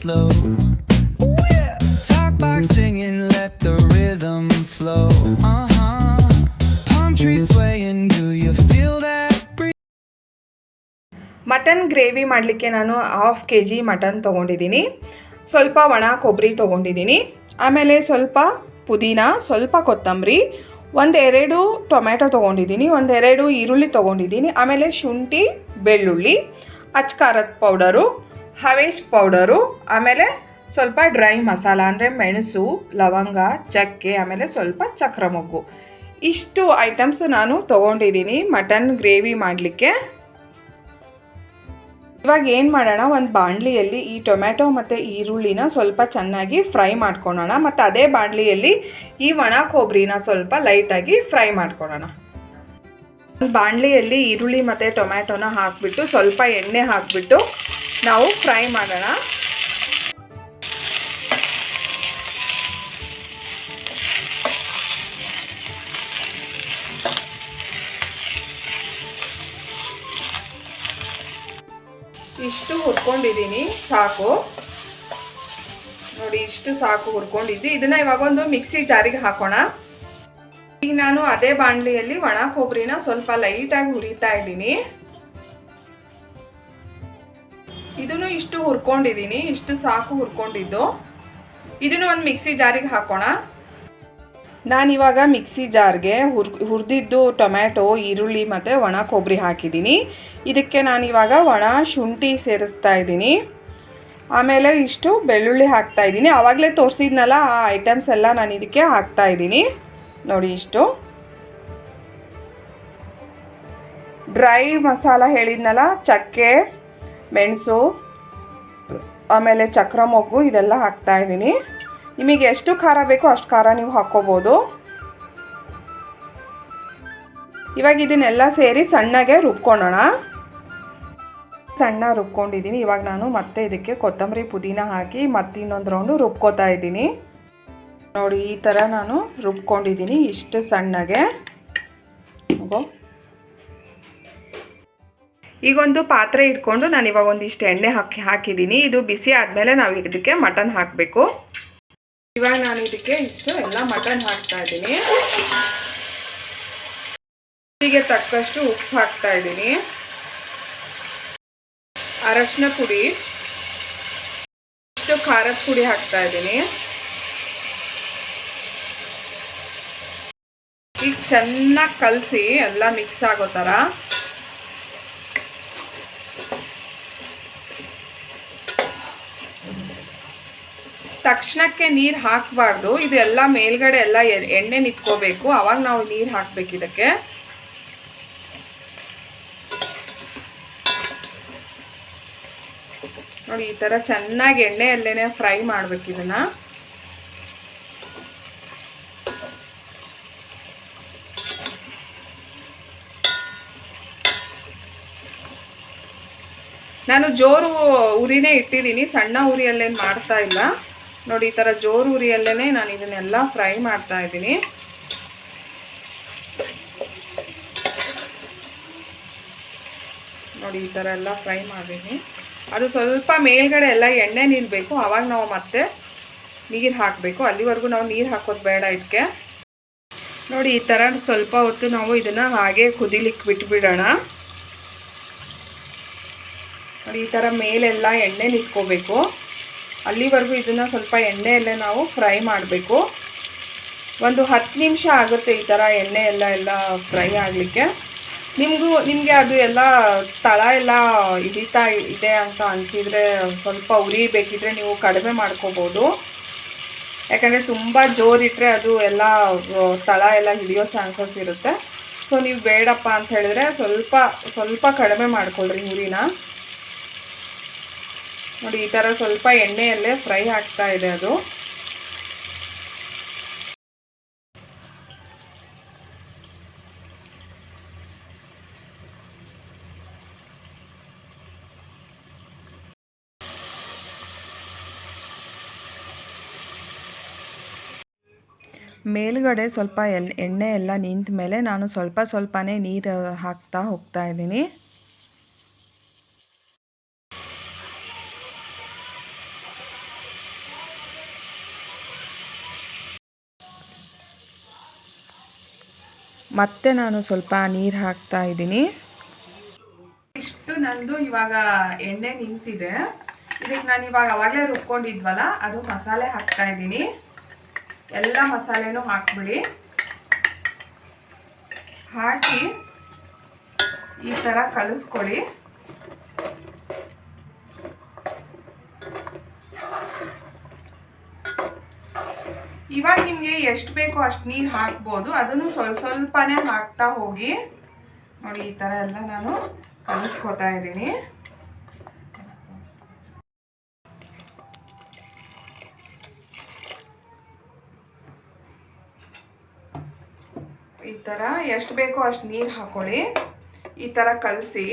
slow. Ooh, yeah. Talk boxing and let the rhythm flow. Palm trees swaying, do you feel that breeze? Mutton gravy ಮಾಡಲಿಕ್ಕೆ ನಾನು 1/2 kg mutton ತೊಗೊಂಡಿದ್ದೀನಿ. ಸ್ವಲ್ಪ ಒಣ ಕೊಬ್ಬರಿ ತೊಗೊಂಡಿದ್ದೀನಿ. ಆಮೇಲೆ ಸ್ವಲ್ಪ ಪುದೀನ, ಸ್ವಲ್ಪ ಕೊತ್ತಂಬರಿ, 1-2 ಟೊಮೆಟೊ ತೊಗೊಂಡಿದ್ದೀನಿ, 1-2 ಈರುಳ್ಳಿ ತೊಗೊಂಡಿದ್ದೀನಿ. ಆಮೇಲೆ ಶುಂಠಿ, ಬೆಳ್ಳುಳ್ಳಿ, ಅಚ್ಚ ಖಾರದ ಪೌಡರು, ಹವೇಶ್ ಪೌಡರು, ಆಮೇಲೆ ಸ್ವಲ್ಪ ಡ್ರೈ ಮಸಾಲ ಅಂದರೆ ಮೆಣಸು, ಲವಂಗ, ಚಕ್ಕೆ, ಆಮೇಲೆ ಸ್ವಲ್ಪ ಚಕ್ರ ಮೊಗ್ಗು. ಇಷ್ಟು ಐಟಮ್ಸು ನಾನು ತೊಗೊಂಡಿದ್ದೀನಿ ಮಟನ್ ಗ್ರೇವಿ ಮಾಡಲಿಕ್ಕೆ. ಇವಾಗ ಏನು ಮಾಡೋಣ, ಒಂದು ಬಾಣಲಿಯಲ್ಲಿ ಈ ಟೊಮೆಟೊ ಮತ್ತು ಈರುಳ್ಳಿನ ಸ್ವಲ್ಪ ಚೆನ್ನಾಗಿ ಫ್ರೈ ಮಾಡ್ಕೊಳ್ಳೋಣ. ಮತ್ತು ಅದೇ ಬಾಣಲಿಯಲ್ಲಿ ಈ ಒಣ ಕೊಬ್ಬರಿನ ಸ್ವಲ್ಪ ಲೈಟಾಗಿ ಫ್ರೈ ಮಾಡ್ಕೊಳ್ಳೋಣ. ಒಂದು ಬಾಣಲಿಯಲ್ಲಿ ಈರುಳ್ಳಿ ಮತ್ತು ಟೊಮೆಟೊನ ಹಾಕಿಬಿಟ್ಟು ಸ್ವಲ್ಪ ಎಣ್ಣೆ ಹಾಕಿಬಿಟ್ಟು ನಾವು ಫ್ರೈ ಮಾಡೋಣ. ಇಷ್ಟು ಹುರ್ಕೊಂಡಿದ್ದೀನಿ, ಸಾಕು ನೋಡಿ, ಇಷ್ಟು ಸಾಕು ಹುರ್ಕೊಂಡಿದ್ದು. ಇದನ್ನು ಇವಾಗ ಒಂದು ಮಿಕ್ಸಿ ಜಾರಿಗೆ ಹಾಕೋಣ. ಈಗ ನಾನು ಅದೇ ಬಾಣಲಿಯಲ್ಲಿ ಒಣ ಕೊಬ್ಬರಿನ ಸ್ವಲ್ಪ ಲೈಟಾಗಿ ಹುರಿತಾ ಇದ್ದೀನಿ. ಇದನ್ನು ಇಷ್ಟು ಹುರ್ಕೊಂಡಿದ್ದೀನಿ, ಇಷ್ಟು ಸಾಕು ಹುರ್ಕೊಂಡಿದ್ದು. ಇದನ್ನು ಒಂದು ಮಿಕ್ಸಿ ಜಾರಿಗೆ ಹಾಕೋಣ. ನಾನಿವಾಗ ಮಿಕ್ಸಿ ಜಾರ್ಗೆ ಹುರಿದಿದ್ದು ಟೊಮ್ಯಾಟೊ, ಈರುಳ್ಳಿ ಮತ್ತು ಒಣ ಕೊಬ್ಬರಿ ಹಾಕಿದ್ದೀನಿ. ಇದಕ್ಕೆ ನಾನಿವಾಗ ಒಣ ಶುಂಠಿ ಸೇರಿಸ್ತಾ ಇದ್ದೀನಿ. ಆಮೇಲೆ ಇಷ್ಟು ಬೆಳ್ಳುಳ್ಳಿ ಹಾಕ್ತಾ ಇದ್ದೀನಿ. ಆವಾಗಲೇ ತೋರಿಸಿದ್ನಲ್ಲ ಆ ಐಟಮ್ಸ್ ಎಲ್ಲ ನಾನು ಇದಕ್ಕೆ ಹಾಕ್ತಾ ಇದ್ದೀನಿ. ನೋಡಿ, ಇಷ್ಟು ಡ್ರೈ ಮಸಾಲ ಹೇಳಿದ್ನಲ್ಲ, ಚಕ್ಕೆ, ಮೆಣಸು, ಆಮೇಲೆ ಚಕ್ರ ಮೊಗ್ಗು, ಇದೆಲ್ಲ ಹಾಕ್ತಾ ಇದ್ದೀನಿ. ನಿಮಗೆ ಎಷ್ಟು ಖಾರ ಬೇಕೋ ಅಷ್ಟು ಖಾರ ನೀವು ಹಾಕ್ಕೋಬೋದು. ಇವಾಗ ಇದನ್ನೆಲ್ಲ ಸೇರಿ ಸಣ್ಣಗೆ ರುಬ್ಕೊಳ್ಳೋಣ. ಸಣ್ಣ ರುಬ್ಕೊಂಡಿದ್ದೀನಿ. ಇವಾಗ ನಾನು ಮತ್ತೆ ಇದಕ್ಕೆ ಕೊತ್ತಂಬರಿ, ಪುದೀನ ಹಾಕಿ ಮತ್ತೆ ಇನ್ನೊಂದು ರೌಂಡು ರುಬ್ಕೋತಾ ಇದ್ದೀನಿ. ನೋಡಿ, ಈ ಥರ ನಾನು ರುಬ್ಕೊಂಡಿದ್ದೀನಿ ಇಷ್ಟು ಸಣ್ಣಗೆ. ಈಗೊಂದು ಪಾತ್ರೆ ಇಟ್ಕೊಂಡು ನಾನು ಇವಾಗ ಒಂದಿಷ್ಟು ಎಣ್ಣೆ ಹಾಕಿದ್ದೀನಿ. ಇದು ಬಿಸಿ ಆದಮೇಲೆ ನಾವು ಇದಕ್ಕೆ ಮಟನ್ ಹಾಕಬೇಕು. ಇವಾಗ ನಾನು ಇದಕ್ಕೆ ಇಷ್ಟು ಎಲ್ಲ ಮಟನ್ ಹಾಕ್ತಾ ಇದ್ದೀನಿ. ರುಚಿಗೆ ತಕ್ಕಷ್ಟು ಉಪ್ಪು ಹಾಕ್ತಾ ಇದ್ದೀನಿ, ಅರಶಿನ ಪುಡಿ, ಇಷ್ಟು ಖಾರದ ಪುಡಿ ಹಾಕ್ತಾ ಇದ್ದೀನಿ. ಈಗ ಚೆನ್ನಾಗಿ ಕಲಸಿ ಎಲ್ಲ ಮಿಕ್ಸ್ ಆಗೋ ಥರ. ತಕ್ಷಣಕ್ಕೆ ನೀರು ಹಾಕಬಾರ್ದು. ಇದೆಲ್ಲ ಮೇಲ್ಗಡೆ ಎಲ್ಲ ಎಣ್ಣೆ ನಿಂತ್ಕೋಬೇಕು, ಆವಾಗ ನಾವು ನೀರು ಹಾಕಬೇಕು ಇದಕ್ಕೆ. ನೋಡಿ, ಈ ಥರ ಚೆನ್ನಾಗಿ ಎಣ್ಣೆಯಲ್ಲೇ ಫ್ರೈ ಮಾಡಬೇಕು ಇದನ್ನು. ನಾನು ಜೋರು ಉರಿನೇ ಇಟ್ಟಿದ್ದೀನಿ, ಸಣ್ಣ ಉರಿಯಲ್ಲೇನು ಮಾಡ್ತಾ ಇಲ್ಲ. ನೋಡಿ, ಈ ಥರ ಜೋರು ಉರಿಯಲ್ಲೇ ನಾನು ಇದನ್ನೆಲ್ಲ ಫ್ರೈ ಮಾಡ್ತಾ ಇದ್ದೀನಿ. ನೋಡಿ, ಈ ಥರ ಎಲ್ಲ ಫ್ರೈ ಮಾಡಿದ್ದೀನಿ. ಅದು ಸ್ವಲ್ಪ ಮೇಲ್ಗಡೆ ಎಲ್ಲ ಎಣ್ಣೆ ನಿಲ್ಲಬೇಕು, ಆವಾಗ ನಾವು ಮತ್ತೆ ನೀರು ಹಾಕಬೇಕು. ಅಲ್ಲಿವರೆಗೂ ನಾವು ನೀರು ಹಾಕೋದು ಬೇಡ ಇದಕ್ಕೆ. ನೋಡಿ, ಈ ಥರ ಸ್ವಲ್ಪ ಹೊತ್ತು ನಾವು ಇದನ್ನು ಹಾಗೆ ಕುದಿಲಿಕ್ಕೆ ಬಿಟ್ಬಿಡೋಣ. ನೋಡಿ, ಈ ಥರ ಮೇಲೆಲ್ಲ ಎಣ್ಣೆ ನಿಂತ್ಕೋಬೇಕು, ಅಲ್ಲಿವರೆಗೂ ಇದನ್ನು ಸ್ವಲ್ಪ ಎಣ್ಣೆಯಲ್ಲೇ ನಾವು ಫ್ರೈ ಮಾಡಬೇಕು. ಒಂದು 10 ನಿಮಿಷ ಆಗುತ್ತೆ ಈ ಥರ ಎಣ್ಣೆ ಎಲ್ಲ ಫ್ರೈ ಆಗಲಿಕ್ಕೆ. ನಿಮಗೆ ಅದು ಎಲ್ಲ ತಳ ಎಲ್ಲ ಹಿಡಿತಾ ಇದೆ ಅಂತ ಅನಿಸಿದರೆ ಸ್ವಲ್ಪ ಉರಿ ಬೇಕಿದ್ರೆ ನೀವು ಕಡಿಮೆ ಮಾಡ್ಕೋಬೋದು. ಯಾಕಂದರೆ ತುಂಬ ಜೋರಿಟ್ಟರೆ ಅದು ಎಲ್ಲ ತಳ ಎಲ್ಲ ಹಿಡಿಯೋ ಚಾನ್ಸಸ್ ಇರುತ್ತೆ. ಸೊ ನೀವು ಬೇಡಪ್ಪ ಅಂತ ಹೇಳಿದ್ರೆ ಸ್ವಲ್ಪ ಕಡಿಮೆ ಮಾಡ್ಕೊಳ್ರಿ ಉರಿನ. ನೋಡಿ, ಈ ಥರ ಸ್ವಲ್ಪ ಎಣ್ಣೆಯಲ್ಲೇ ಫ್ರೈ ಆಗ್ತಾ ಇದೆ ಅದು. ಮೇಲುಗಡೆ ಸ್ವಲ್ಪ ಎಣ್ಣೆ ಎಲ್ಲ ನಿಂತ ಮೇಲೆ ನಾನು ಸ್ವಲ್ಪನೇ ನೀರು ಹಾಕ್ತಾ ಹೋಗ್ತಾ ಇದ್ದೀನಿ. ಮತ್ತೆ ನಾನು ಸ್ವಲ್ಪ ನೀರು ಹಾಕ್ತಾ ಇದ್ದೀನಿ. ಇಷ್ಟು ನಂದು ಇವಾಗ ಎಣ್ಣೆ ನಿಂತಿದೆ. ಇದಕ್ಕೆ ನಾನು ಇವಾಗ ಅವಾಗಲೇ ರುಬ್ಕೊಂಡಿದ್ವಲ್ಲ ಅದು ಮಸಾಲೆ ಹಾಕ್ತಾ ಇದ್ದೀನಿ. ಎಲ್ಲ ಮಸಾಲೆನೂ ಹಾಕ್ಬಿಡಿ. ಹಾಕಿ ಈ ಥರ ಕಲಿಸ್ಕೊಳ್ಳಿ. ಇವಾಗ ನಿಮಗೆ ಎಷ್ಟು ಬೇಕೋ ಅಷ್ಟು ನೀರು ಹಾಕ್ಬೋದು. ಅದನ್ನು ಸ್ವಲ್ಪನೇ ಹಾಕ್ತಾ ಹೋಗಿ. ನೋಡಿ ಈ ಥರ ಎಲ್ಲ ನಾನು ಕಲಿಸ್ಕೊತಾ ಇದ್ದೀನಿ. ಈ ಥರ ಎಷ್ಟು ಬೇಕೋ ಅಷ್ಟು ನೀರು ಹಾಕೊಳ್ಳಿ. ಈ ಥರ ಕಲಸಿ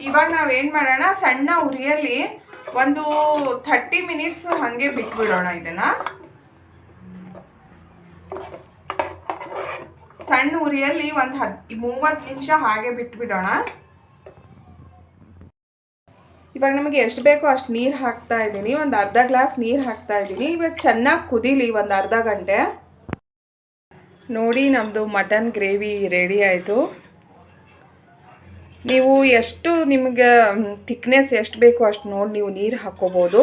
ಇವಾಗ ನಾವೇನು ಮಾಡೋಣ, ಸಣ್ಣ ಉರಿಯಲ್ಲಿ ಒಂದು 30 ಮಿನಿಟ್ಸ್ ಹಾಗೆ ಬಿಟ್ಬಿಡೋಣ. ಇದನ್ನು ಸಣ್ಣ ಉರಿಯಲ್ಲಿ ಒಂದು 30 ನಿಮಿಷ ಹಾಗೆ ಬಿಟ್ಬಿಡೋಣ. ಇವಾಗ ನಮಗೆ ಎಷ್ಟು ಬೇಕೋ ಅಷ್ಟು ನೀರು ಹಾಕ್ತಾ ಇದ್ದೀನಿ. ಒಂದು ಅರ್ಧ ಗ್ಲಾಸ್ ನೀರು ಹಾಕ್ತಾ ಇದ್ದೀನಿ. ಇವಾಗ ಚೆನ್ನಾಗಿ ಕುದೀಲಿ ಒಂದು ಅರ್ಧ ಗಂಟೆ. ನೋಡಿ ನಮ್ಮದು ಮಟನ್ ಗ್ರೇವಿ ರೆಡಿ ಆಯಿತು. ನೀವು ಎಷ್ಟು ನಿಮಗೆ ಥಿಕ್ನೆಸ್ ಎಷ್ಟು ಬೇಕೋ ಅಷ್ಟು ನೋಡಿ ನೀವು ನೀರು ಹಾಕ್ಕೋಬೋದು.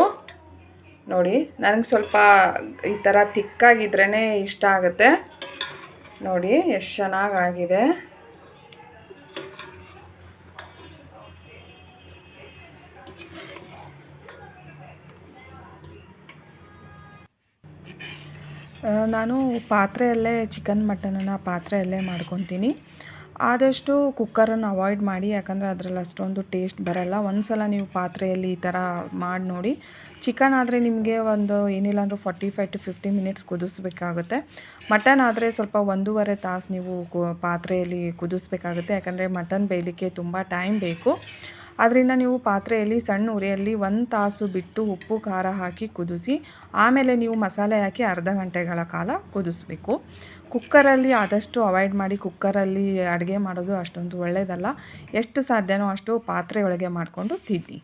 ನೋಡಿ ನನಗೆ ಸ್ವಲ್ಪ ಈ ಥರ ತಿಕ್ಕಾಗಿದ್ರೇ ಇಷ್ಟ ಆಗುತ್ತೆ. ನೋಡಿ ಎಷ್ಟು ಚೆನ್ನಾಗಾಗಿದೆ. ನಾನು ಪಾತ್ರೆಯಲ್ಲೇ ಚಿಕನ್ ಮಟನನ್ನು ಪಾತ್ರೆಯಲ್ಲೇ ಮಾಡ್ಕೊತೀನಿ. ಆದಷ್ಟು ಕುಕ್ಕರನ್ನು ಅವಾಯ್ಡ್ ಮಾಡಿ, ಯಾಕಂದರೆ ಅದರಲ್ಲಿ ಅಷ್ಟೊಂದು ಟೇಸ್ಟ್ ಬರಲ್ಲ. ಒಂದು ಸಲ ನೀವು ಪಾತ್ರೆಯಲ್ಲಿ ಈ ಥರ ಮಾಡಿ ನೋಡಿ. ಚಿಕನ್ ಆದರೆ ನಿಮಗೆ ಒಂದು ಏನಿಲ್ಲ ಅಂದರೂ 45 to 50 ಮಿನಿಟ್ಸ್ ಕುದಿಸ್ಬೇಕಾಗುತ್ತೆ. ಮಟನ್ ಆದರೆ ಸ್ವಲ್ಪ 1.5 ತಾಸು ನೀವು ಪಾತ್ರೆಯಲ್ಲಿ ಕುದಿಸ್ಬೇಕಾಗುತ್ತೆ. ಯಾಕಂದರೆ ಮಟನ್ ಬೇಯಲಿಕ್ಕೆ ತುಂಬ ಟೈಮ್ ಬೇಕು. ಆದ್ದರಿಂದ ನೀವು ಪಾತ್ರೆಯಲ್ಲಿ ಸಣ್ಣ ಉರಿಯಲ್ಲಿ 1 ತಾಸು ಬಿಟ್ಟು ಉಪ್ಪು ಖಾರ ಹಾಕಿ ಕುದಿಸಿ ಆಮೇಲೆ ನೀವು ಮಸಾಲೆ ಹಾಕಿ ಅರ್ಧ ಗಂಟೆಗಳ ಕಾಲ ಕುದಿಸ್ಬೇಕು. ಕುಕ್ಕರಲ್ಲಿ ಆದಷ್ಟು ಅವಾಯ್ಡ್ ಮಾಡಿ. ಕುಕ್ಕರಲ್ಲಿ ಅಡುಗೆ ಮಾಡೋದು ಅಷ್ಟೊಂದು ಒಳ್ಳೆಯದಲ್ಲ. ಎಷ್ಟು ಸಾಧ್ಯನೋ ಅಷ್ಟು ಪಾತ್ರೆ ಒಳಗೆ ಮಾಡಿಕೊಂಡು ತಿನ್ನಿ.